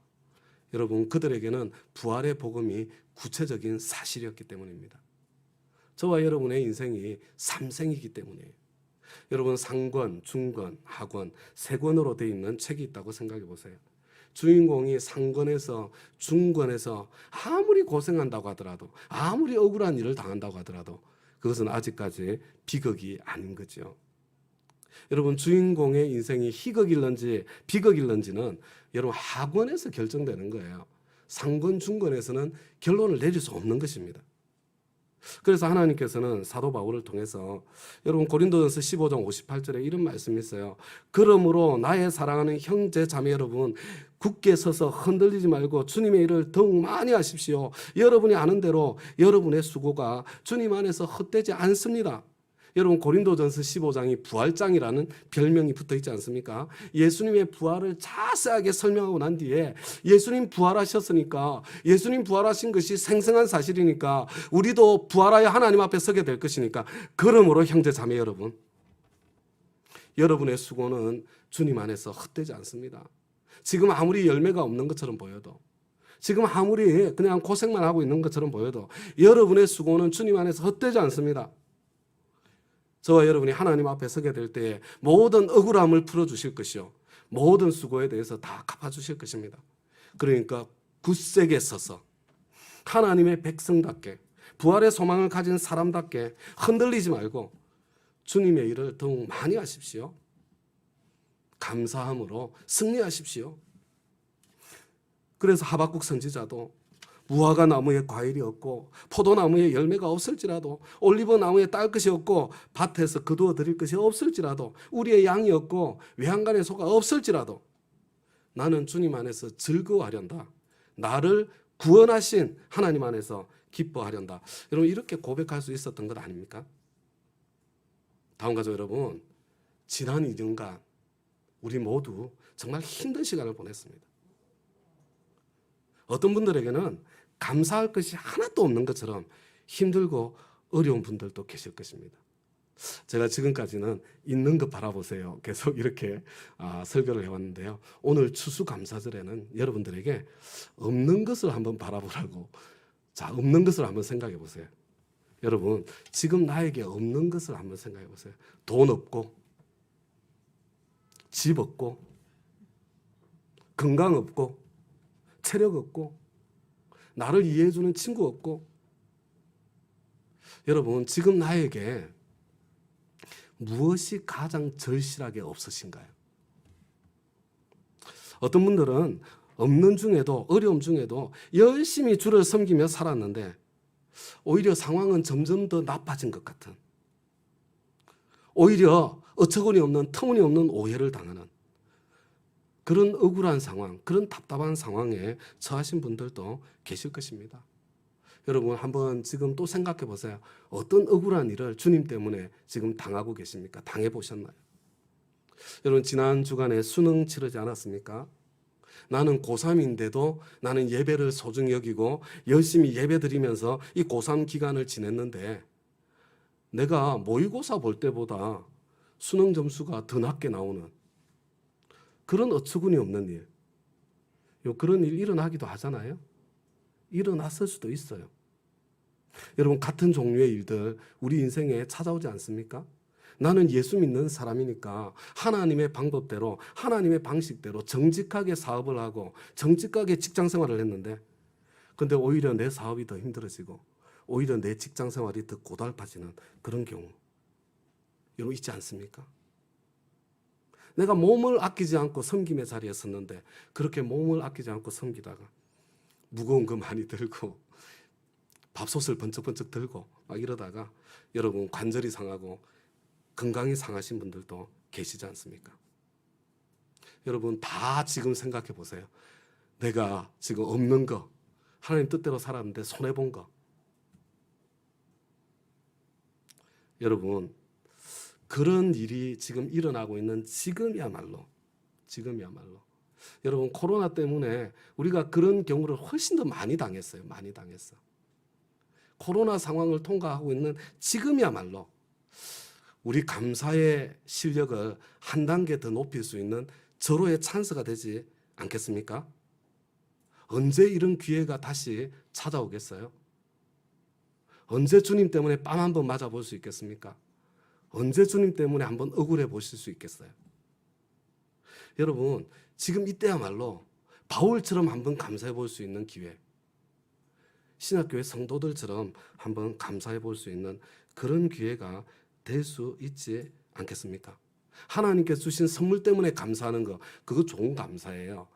여러분, 그들에게는 부활의 복음이 구체적인 사실이었기 때문입니다. 저와 여러분의 인생이 3생이기 때문이에요. 여러분, 상권, 중권, 하권, 3권으로 되어 있는 책이 있다고 생각해 보세요. 주인공이 상권에서, 중권에서 아무리 고생한다고 하더라도, 아무리 억울한 일을 당한다고 하더라도 그것은 아직까지 비극이 아닌 거죠. 여러분, 주인공의 인생이 희극일런지 비극일런지는 여러분 하권에서 결정되는 거예요. 상권, 중권에서는 결론을 내릴 수 없는 것입니다. 그래서 하나님께서는 사도 바울을 통해서 여러분 고린도전서 15장 58절에 이런 말씀이 있어요. 그러므로 나의 사랑하는 형제 자매 여러분, 굳게 서서 흔들리지 말고 주님의 일을 더욱 많이 하십시오. 여러분이 아는 대로 여러분의 수고가 주님 안에서 헛되지 않습니다. 여러분, 고린도전서 15장이 부활장이라는 별명이 붙어 있지 않습니까? 예수님의 부활을 자세하게 설명하고 난 뒤에 예수님 부활하셨으니까, 예수님 부활하신 것이 생생한 사실이니까 우리도 부활하여 하나님 앞에 서게 될 것이니까, 그러므로 형제 자매 여러분, 여러분의 수고는 주님 안에서 헛되지 않습니다. 지금 아무리 열매가 없는 것처럼 보여도, 지금 아무리 그냥 고생만 하고 있는 것처럼 보여도 여러분의 수고는 주님 안에서 헛되지 않습니다. 저와 여러분이 하나님 앞에 서게 될 때에 모든 억울함을 풀어주실 것이요, 모든 수고에 대해서 다 갚아주실 것입니다. 그러니까 굳세게 서서 하나님의 백성답게, 부활의 소망을 가진 사람답게 흔들리지 말고 주님의 일을 더욱 많이 하십시오. 감사함으로 승리하십시오. 그래서 하박국 선지자도 무화과 나무에 과일이 없고 포도나무에 열매가 없을지라도, 올리브 나무에 딸 것이 없고 밭에서 거두어 드릴 것이 없을지라도, 우리의 양이 없고 외양간에 소가 없을지라도 나는 주님 안에서 즐거워하련다, 나를 구원하신 하나님 안에서 기뻐하련다. 여러분, 이렇게 고백할 수 있었던 것 아닙니까? 다음 가족 여러분, 지난 2년간 우리 모두 정말 힘든 시간을 보냈습니다. 어떤 분들에게는 감사할 것이 하나도 없는 것처럼 힘들고 어려운 분들도 계실 것입니다. 제가 지금까지는 있는 것 바라보세요, 계속 이렇게 설교를 해왔는데요. 오늘 추수감사절에는 여러분들에게 없는 것을 한번 바라보라고, 자, 없는 것을 한번 생각해 보세요. 여러분, 지금 나에게 없는 것을 한번 생각해 보세요. 돈 없고, 집 없고, 건강 없고, 체력 없고, 나를 이해해주는 친구 없고. 여러분, 지금 나에게 무엇이 가장 절실하게 없으신가요? 어떤 분들은 없는 중에도, 어려움 중에도 열심히 주를 섬기며 살았는데 오히려 상황은 점점 더 나빠진 것 같은, 오히려 어처구니 없는, 터무니없는 오해를 당하는 그런 억울한 상황, 그런 답답한 상황에 처하신 분들도 계실 것입니다. 여러분, 한번 지금 또 생각해 보세요. 어떤 억울한 일을 주님 때문에 지금 당하고 계십니까? 당해 보셨나요? 여러분, 지난 주간에 수능 치르지 않았습니까? 나는 고3인데도 나는 예배를 소중히 여기고 열심히 예배 드리면서 이 고3 기간을 지냈는데 내가 모의고사 볼 때보다 수능 점수가 더 낮게 나오는 그런 어처구니 없는 일, 그런 일 일어나기도 하잖아요. 일어났을 수도 있어요. 여러분, 같은 종류의 일들 우리 인생에 찾아오지 않습니까? 나는 예수 믿는 사람이니까 하나님의 방법대로, 하나님의 방식대로 정직하게 사업을 하고 정직하게 직장 생활을 했는데, 근데 오히려 내 사업이 더 힘들어지고 오히려 내 직장 생활이 더 고달파지는 그런 경우 여러분 있지 않습니까? 내가 몸을 아끼지 않고 섬김의 자리에 섰는데 그렇게 몸을 아끼지 않고 섬기다가 무거운 거 많이 들고 밥솥을 번쩍번쩍 들고 막 이러다가 여러분 관절이 상하고 건강이 상하신 분들도 계시지 않습니까? 여러분 다 지금 생각해 보세요. 내가 지금 없는 거, 하나님 뜻대로 살았는데 손해본 거. 여러분, 그런 일이 지금 일어나고 있는 지금이야말로 여러분, 코로나 때문에 우리가 그런 경우를 훨씬 더 많이 당했어요. 많이 당했어. 코로나 상황을 통과하고 있는 지금이야말로 우리 감사의 실력을 한 단계 더 높일 수 있는 절호의 찬스가 되지 않겠습니까? 언제 이런 기회가 다시 찾아오겠어요? 언제 주님 때문에 뺨 한번 맞아볼 수 있겠습니까? 언제 주님 때문에 한번 억울해 보실 수 있겠어요? 여러분, 지금 이때야말로 바울처럼 한번 감사해 볼 수 있는 기회, 신학교의 성도들처럼 한번 감사해 볼 수 있는 그런 기회가 될 수 있지 않겠습니까? 하나님께서 주신 선물 때문에 감사하는 거, 그거 좋은 감사예요.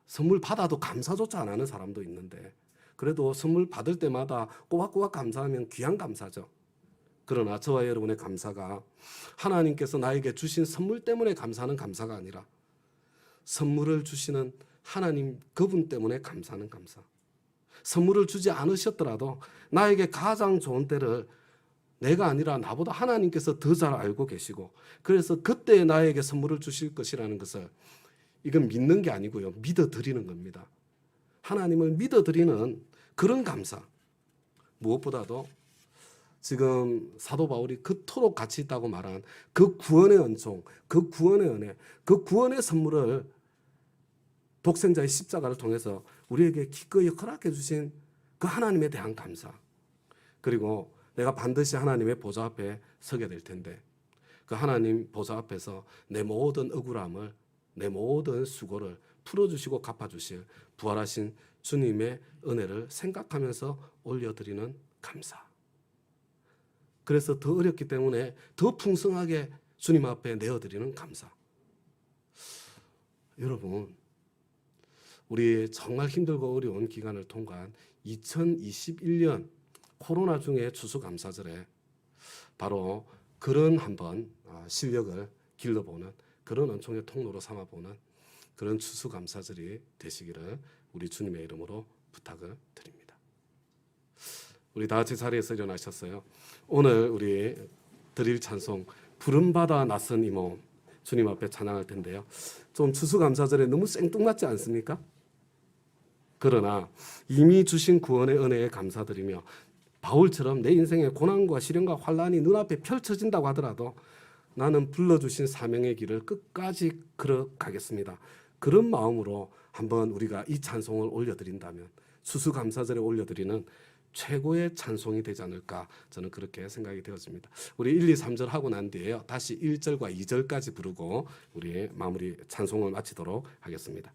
선물 받아도 감사조차 안 하는 사람도 있는데 그래도 선물 받을 때마다 꼬박꼬박 감사하면 귀한 감사죠. 그러나 저와 여러분의 감사가 하나님께서 나에게 주신 선물 때문에 감사하는 감사가 아니라 선물을 주시는 하나님 그분 때문에 감사하는 감사. 선물을 주지 않으셨더라도 나에게 가장 좋은 때를 내가 아니라 나보다 하나님께서 더 잘 알고 계시고 그래서 그때 나에게 선물을 주실 것이라는 것을 이건 믿는 게 아니고요. 믿어드리는 겁니다. 하나님을 믿어드리는 그런 감사. 무엇보다도 지금 사도 바울이 그토록 가치 있다고 말한 그 구원의 은총, 그 구원의 은혜, 그 구원의 선물을 독생자의 십자가를 통해서 우리에게 기꺼이 허락해 주신 그 하나님에 대한 감사. 그리고 내가 반드시 하나님의 보좌 앞에 서게 될 텐데 그 하나님 보좌 앞에서 내 모든 억울함을, 내 모든 수고를 풀어주시고 갚아주실 부활하신 주님의 은혜를 생각하면서 올려드리는 감사. 그래서 더 어렵기 때문에 더 풍성하게 주님 앞에 내어드리는 감사. 여러분, 우리 정말 힘들고 어려운 기간을 통과한 2021년 코로나 중에 추수감사절에 바로 그런 한번 실력을 길러보는 그런 은총의 통로로 삼아보는 그런 추수감사절이 되시기를 우리 주님의 이름으로 부탁을 드립니다. 우리 다 같이 자리에서 일어나셨어요. 오늘 우리 드릴 찬송 부름받아 낯선 이 몸 주님 앞에 찬양할 텐데요. 좀 추수감사절에 너무 생뚱맞지 않습니까? 그러나 이미 주신 구원의 은혜에 감사드리며 바울처럼 내 인생의 고난과 시련과 환난이 눈앞에 펼쳐진다고 하더라도 나는 불러주신 사명의 길을 끝까지 걸어가겠습니다. 그런 마음으로 한번 우리가 이 찬송을 올려드린다면 추수감사절에 올려드리는 최고의 찬송이 되지 않을까 저는 그렇게 생각이 되었습니다. 우리 1, 2, 3절 하고 난 뒤에요. 다시 1절과 2절까지 부르고 우리 마무리 찬송을 마치도록 하겠습니다.